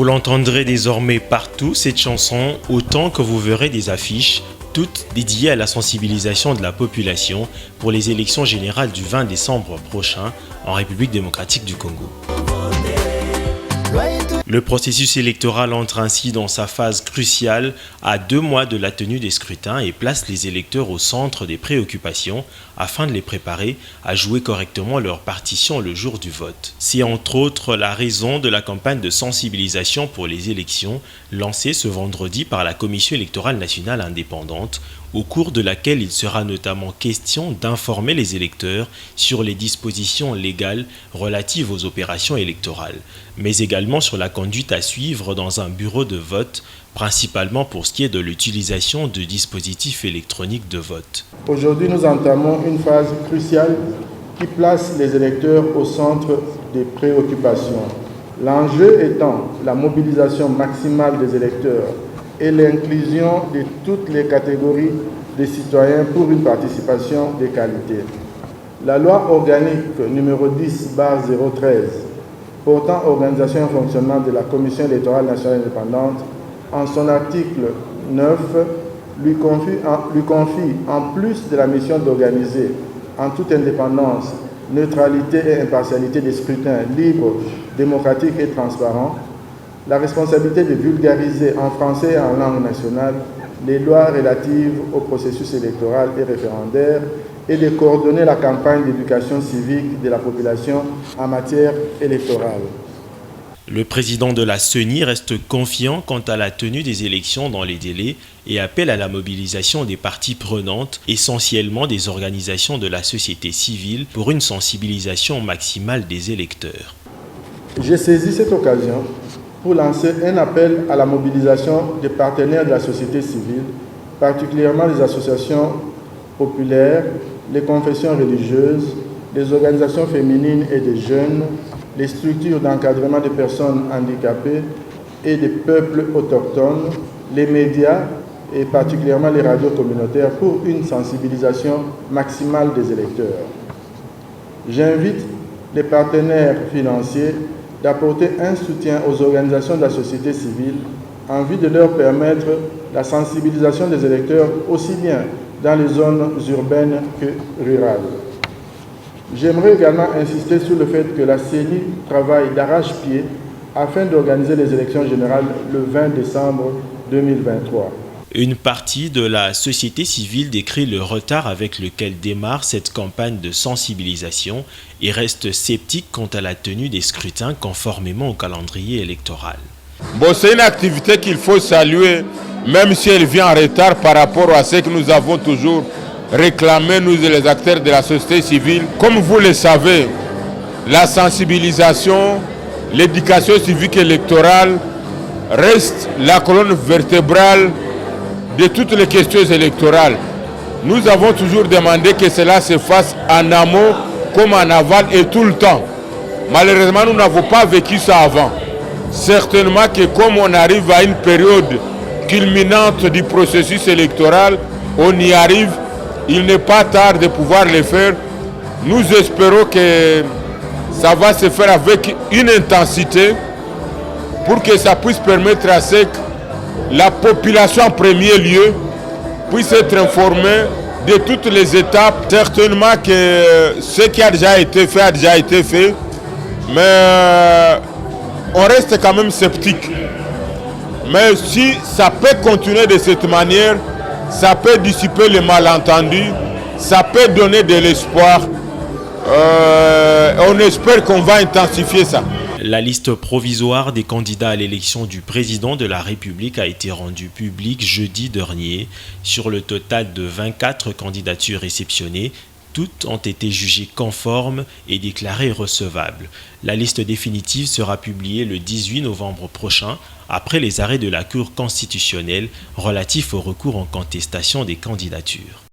Vous l'entendrez désormais partout, cette chanson, autant que vous verrez des affiches, toutes dédiées à la sensibilisation de la population pour les élections générales du 20 décembre prochain en République démocratique du Congo. Le processus électoral entre ainsi dans sa phase cruciale à 2 mois de la tenue des scrutins et place les électeurs au centre des préoccupations afin de les préparer à jouer correctement leur partition le jour du vote. C'est entre autres la raison de la campagne de sensibilisation pour les élections lancée ce vendredi par la Commission électorale nationale indépendante, au cours de laquelle il sera notamment question d'informer les électeurs sur les dispositions légales relatives aux opérations électorales, mais également sur la conduite à suivre dans un bureau de vote, principalement pour ce qui est de l'utilisation de dispositifs électroniques de vote. Aujourd'hui, nous entamons une phase cruciale qui place les électeurs au centre des préoccupations. L'enjeu étant la mobilisation maximale des électeurs et l'inclusion de toutes les catégories de citoyens pour une participation de qualité. La loi organique numéro 10/013 portant organisation et fonctionnement de la Commission électorale nationale indépendante, en son article 9, lui confie, en plus de la mission d'organiser en toute indépendance, neutralité et impartialité des scrutins libres, démocratiques et transparents, la responsabilité de vulgariser en français et en langue nationale les lois relatives au processus électoral et référendaire et de coordonner la campagne d'éducation civique de la population en matière électorale. Le président de la CENI reste confiant quant à la tenue des élections dans les délais et appelle à la mobilisation des parties prenantes, essentiellement des organisations de la société civile, pour une sensibilisation maximale des électeurs. J'ai saisi cette occasion pour lancer un appel à la mobilisation des partenaires de la société civile, particulièrement les associations populaires, les confessions religieuses, les organisations féminines et des jeunes, les structures d'encadrement des personnes handicapées et des peuples autochtones, les médias et particulièrement les radios communautaires pour une sensibilisation maximale des électeurs. J'invite les partenaires financiers d'apporter un soutien aux organisations de la société civile en vue de leur permettre la sensibilisation des électeurs aussi bien dans les zones urbaines que rurales. J'aimerais également insister sur le fait que la CENI travaille d'arrache-pied afin d'organiser les élections générales le 20 décembre 2023. Une partie de la société civile décrit le retard avec lequel démarre cette campagne de sensibilisation et reste sceptique quant à la tenue des scrutins conformément au calendrier électoral. Bon, c'est une activité qu'il faut saluer, même si elle vient en retard par rapport à ce que nous avons toujours réclamé, nous les acteurs de la société civile. Comme vous le savez, la sensibilisation, l'éducation civique électorale reste la colonne vertébrale de toutes les questions électorales. Nous avons toujours demandé que cela se fasse en amont comme en aval et tout le temps. Malheureusement, nous n'avons pas vécu ça avant. Certainement que comme on arrive à une période culminante du processus électoral, on y arrive, il n'est pas tard de pouvoir le faire. Nous espérons que ça va se faire avec une intensité pour que ça puisse permettre à ce que la population en premier lieu puisse être informée de toutes les étapes. Certainement que ce qui a déjà été fait, mais on reste quand même sceptique. Mais si ça peut continuer de cette manière, ça peut dissiper les malentendus, ça peut donner de l'espoir. On espère qu'on va intensifier ça. La liste provisoire des candidats à l'élection du président de la République a été rendue publique jeudi dernier. Sur le total de 24 candidatures réceptionnées, toutes ont été jugées conformes et déclarées recevables. La liste définitive sera publiée le 18 novembre prochain, après les arrêts de la Cour constitutionnelle relatifs au recours en contestation des candidatures.